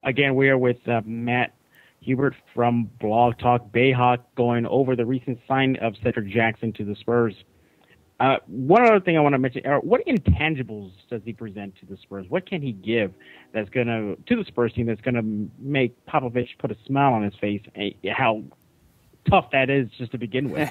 Again, we are with Matt Hubert from Blog Talk BayHawk going over the recent sign of Cedric Jackson to the Spurs. One other thing I want to mention, what intangibles does he present to the Spurs? What can he give that's going to the Spurs team that's going to make Popovich put a smile on his face? How tough that is just to begin with.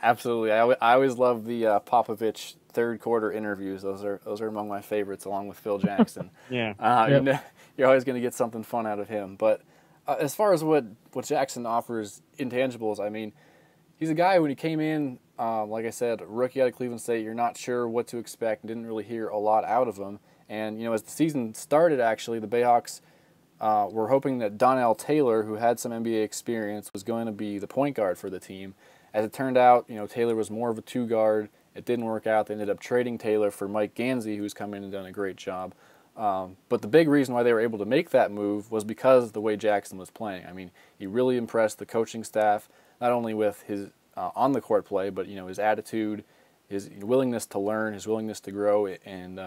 Absolutely. I always love the Popovich third quarter interviews. Those are among my favorites, along with Phil Jackson. Yeah. Yep. You're always going to get something fun out of him. But as far as what Jackson offers intangibles, I mean, he's a guy when he came in, like I said, rookie out of Cleveland State, you're not sure what to expect. Didn't really hear a lot out of him. And, as the season started, actually, the BayHawks were hoping that Donnell Taylor, who had some NBA experience, was going to be the point guard for the team. As it turned out, Taylor was more of a two-guard. It didn't work out. They ended up trading Taylor for Mike Gansey, who's come in and done a great job. But the big reason why they were able to make that move was because of the way Jackson was playing. I mean, he really impressed the coaching staff, not only with his on-the-court play, but, his attitude, his willingness to learn, his willingness to grow, and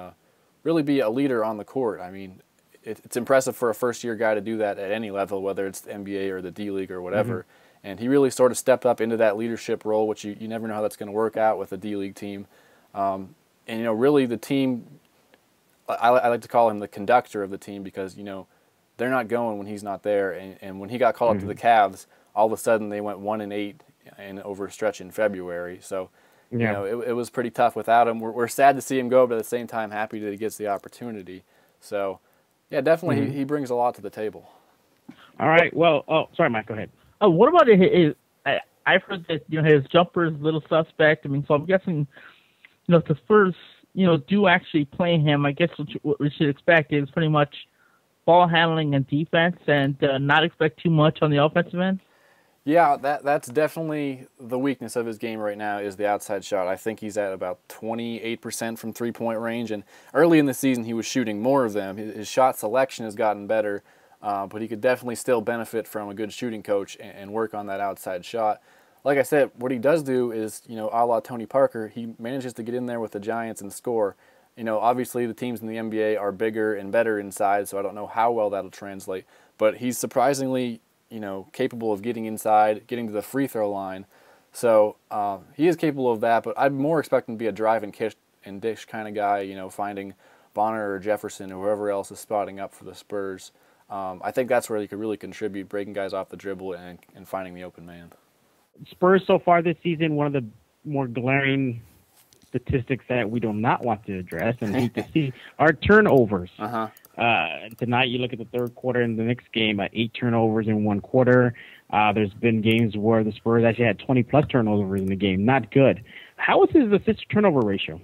really be a leader on the court. I mean, it's impressive for a first-year guy to do that at any level, whether it's the NBA or the D-League or whatever. Mm-hmm. And he really sort of stepped up into that leadership role, which you never know how that's going to work out with a D-League team. And, really the team, I like to call him the conductor of the team because, they're not going when he's not there. And when he got called up to the Cavs, all of a sudden they went 1-8 and over a stretch in February. So, it was pretty tough without him. We're sad to see him go, but at the same time happy that he gets the opportunity. So, yeah, definitely he brings a lot to the table. All right. Well, sorry, Mike, go ahead. What about his? I've heard that his jumper is a little suspect. I mean, so I'm guessing, if the Spurs do actually play him, I guess what we should expect is pretty much ball handling and defense, and not expect too much on the offensive end. Yeah, that's definitely the weakness of his game right now is the outside shot. I think he's at about 28% from three-point range, and early in the season he was shooting more of them. His shot selection has gotten better. But he could definitely still benefit from a good shooting coach and work on that outside shot. Like I said, what he does do is, a la Tony Parker, he manages to get in there with the Giants and score. Obviously the teams in the NBA are bigger and better inside, so I don't know how well that'll translate. But he's surprisingly, capable of getting inside, getting to the free throw line. So he is capable of that, but I'm more expecting to be a drive and dish kind of guy, finding Bonner or Jefferson or whoever else is spotting up for the Spurs. I think that's where he could really contribute, breaking guys off the dribble and finding the open man. Spurs so far this season, one of the more glaring statistics that we do not want to address and hate to see are turnovers. Tonight, you look at the third quarter in the Knicks game, 8 turnovers in one quarter. There's been games where the Spurs actually had 20-plus turnovers in the game. Not good. How is his assist-to-turnover ratio?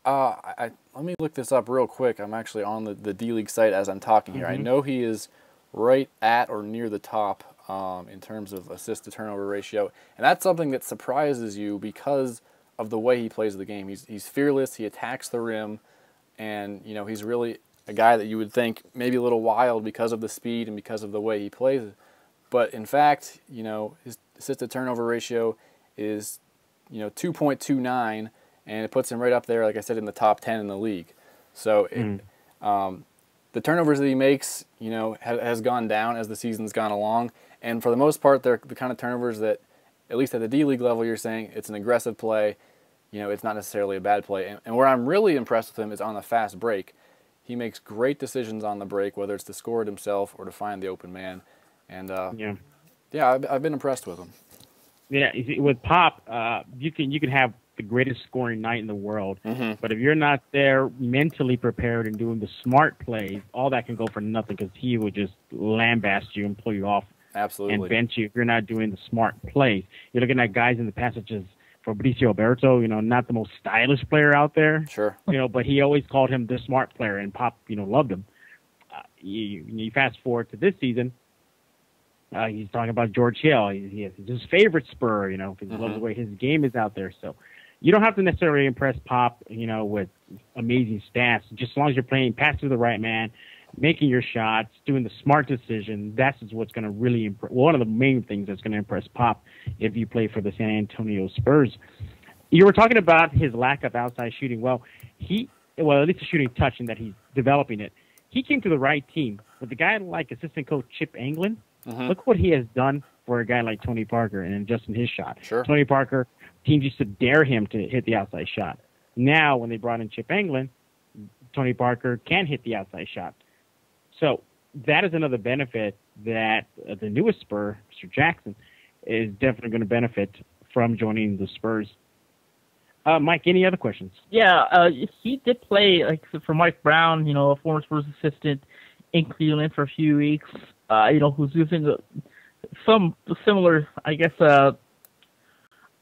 Let me look this up real quick. I'm actually on the D-League site as I'm talking here. I know he is right at or near the top in terms of assist-to-turnover ratio. And that's something that surprises you because of the way he plays the game. He's fearless. He attacks the rim. And, he's really a guy that you would think maybe a little wild because of the speed and because of the way he plays. But, in fact, his assist-to-turnover ratio is, 2.29. And it puts him right up there, like I said, in the top 10 in the league. So the turnovers that he makes, has gone down as the season's gone along. And for the most part, they're the kind of turnovers that, at least at the D-League level, you're saying it's an aggressive play. It's not necessarily a bad play. And where I'm really impressed with him is on the fast break. He makes great decisions on the break, whether it's to score it himself or to find the open man. And, I've been impressed with him. Yeah, with Pop, you can have the greatest scoring night in the world. But if you're not there mentally prepared and doing the smart plays, all that can go for nothing because he would just lambaste you and pull you off. Absolutely. And bench you if you're not doing the smart plays. You're looking at guys in the past such as Fabricio Alberto, not the most stylish player out there. Sure. But he always called him the smart player, and Pop, loved him. You fast forward to this season, he's talking about George Hill. He's his favorite Spur, because he loves the way his game is out there. So you don't have to necessarily impress Pop, with amazing stats. Just as long as you're playing, pass to the right man, making your shots, doing the smart decision, that's what's going to really one of the main things that's going to impress Pop if you play for the San Antonio Spurs. You were talking about his lack of outside shooting. Well, at least a shooting touch in that he's developing it. He came to the right team with a guy like assistant coach Chip Anglin, Mm-hmm. look what he has done for a guy like Tony Parker and adjusting his shot. Sure. Tony Parker, teams used to dare him to hit the outside shot. Now, when they brought in Chip Anglin, Tony Parker can hit the outside shot. So that is another benefit that the newest Spur, Mr. Jackson, is definitely going to benefit from joining the Spurs. Mike, any other questions? Yeah, he did play, like for Mike Brown, a former Spurs assistant in Cleveland for a few weeks, who's using some similar, I guess,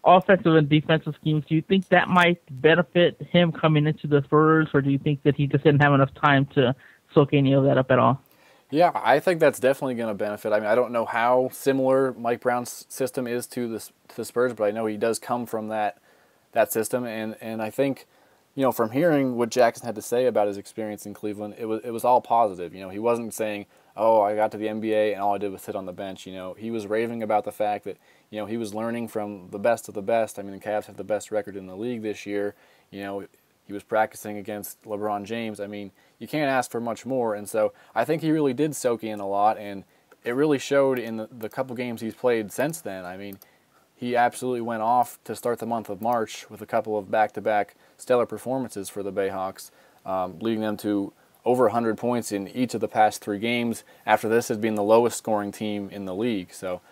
offensive and defensive schemes. Do you think that might benefit him coming into the Spurs, or do you think that he just didn't have enough time to soak any of that up at all? Yeah, I think that's definitely going to benefit. I mean, I don't know how similar Mike Brown's system is to the Spurs, but I know he does come from that system, and I think, from hearing what Jackson had to say about his experience in Cleveland, it was all positive. He wasn't saying, "Oh, I got to the NBA and all I did was sit on the bench." He was raving about the fact that he was learning from the best of the best. I mean, the Cavs have the best record in the league this year. He was practicing against LeBron James. I mean, you can't ask for much more, and so I think he really did soak in a lot, and it really showed in the couple games he's played since then. I mean, he absolutely went off to start the month of March with a couple of back-to-back stellar performances for the BayHawks, leading them to over 100 points in each of the past 3 games. After this has been the lowest scoring team in the league. So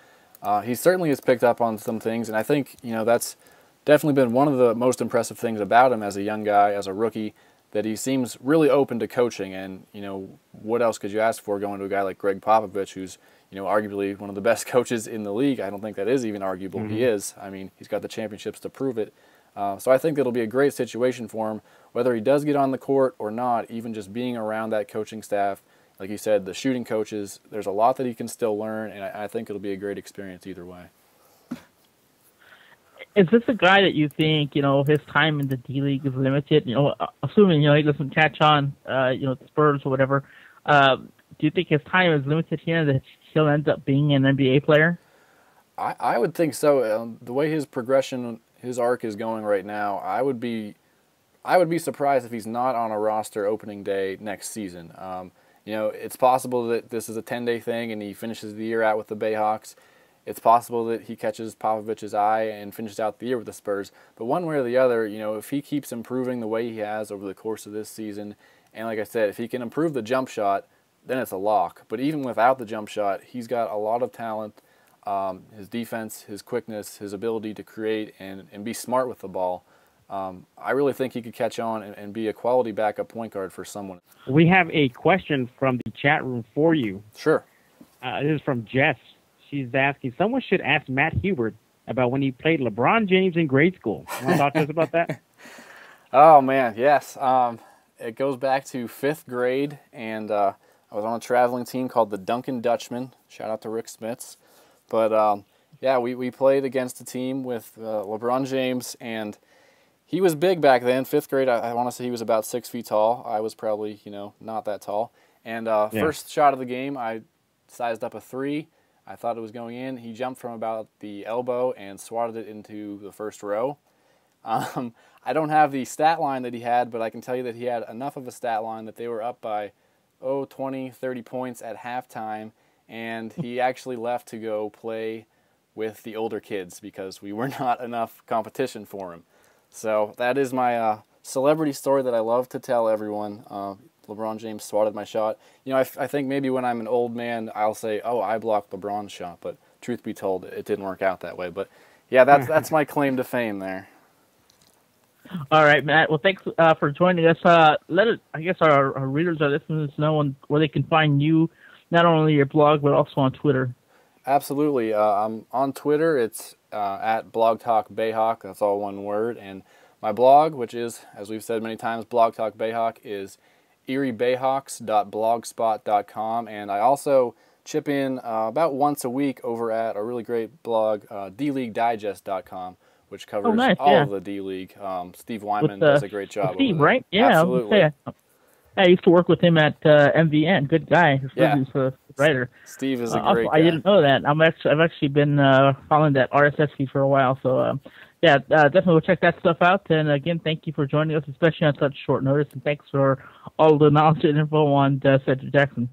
he certainly has picked up on some things, and I think that's definitely been one of the most impressive things about him as a young guy, as a rookie, that he seems really open to coaching. And what else could you ask for going to a guy like Greg Popovich, who's arguably one of the best coaches in the league? I don't think that is even arguable. Mm-hmm. He is. I mean, he's got the championships to prove it. So I think it'll be a great situation for him, whether he does get on the court or not. Even just being around that coaching staff, like you said, the shooting coaches, there's a lot that he can still learn, and I think it'll be a great experience either way. Is this a guy that you think, his time in the D-League is limited? Assuming, he doesn't catch on, the Spurs or whatever, do you think his time is limited here, that he'll end up being an NBA player? I would think so. The way his progression, his arc is going right now, I would be surprised if he's not on a roster opening day next season. It's possible that this is a 10-day thing and he finishes the year out with the BayHawks. It's possible that he catches Popovich's eye and finishes out the year with the Spurs. But one way or the other, if he keeps improving the way he has over the course of this season, and like I said, if he can improve the jump shot, then it's a lock. But even without the jump shot, he's got a lot of talent. His defense, his quickness, his ability to create and be smart with the ball. I really think he could catch on and be a quality backup point guard for someone. We have a question from the chat room for you. Sure. This is from Jess. She's asking, someone should ask Matt Hubert about when he played LeBron James in grade school. You want to talk to us about that? Oh, man, yes. It goes back to 5th grade, and I was on a traveling team called the Duncan Dutchmen. Shout out to Rick Smits. But, we played against a team with LeBron James, and he was big back then. 5th grade, I want to say he was about 6 feet tall. I was probably, not that tall. And first shot of the game, I sized up a 3. I thought it was going in. He jumped from about the elbow and swatted it into the first row. I don't have the stat line that he had, but I can tell you that he had enough of a stat line that they were up by, 20, 30 points at halftime, and he actually left to go play with the older kids because we were not enough competition for him. So that is my celebrity story that I love to tell everyone. LeBron James swatted my shot. I think maybe when I'm an old man, I'll say, "Oh, I blocked LeBron's shot." But truth be told, it didn't work out that way. But yeah, that's my claim to fame there. All right, Matt. Well, thanks for joining us. I guess our readers, our listeners, know where they can find you, not only your blog but also on Twitter. Absolutely. I'm on Twitter. It's at Blog Talk BayHawk. That's all one word. And my blog, which is, as we've said many times, Blog Talk BayHawk, is eriebayhawks.blogspot.com, and I also chip in about once a week over at a really great blog, dleaguedigest.com, which covers all of the D-League. Steve Wyman does a great job. Steve, right? Yeah, absolutely. I used to work with him at MVN. Good guy. He's a writer. Steve is a great guy. I didn't know that. I've actually been following that RSS feed for a while, so definitely we'll check that stuff out. And again, thank you for joining us, especially on such short notice. And thanks for all the knowledge and info on Cedric Jackson.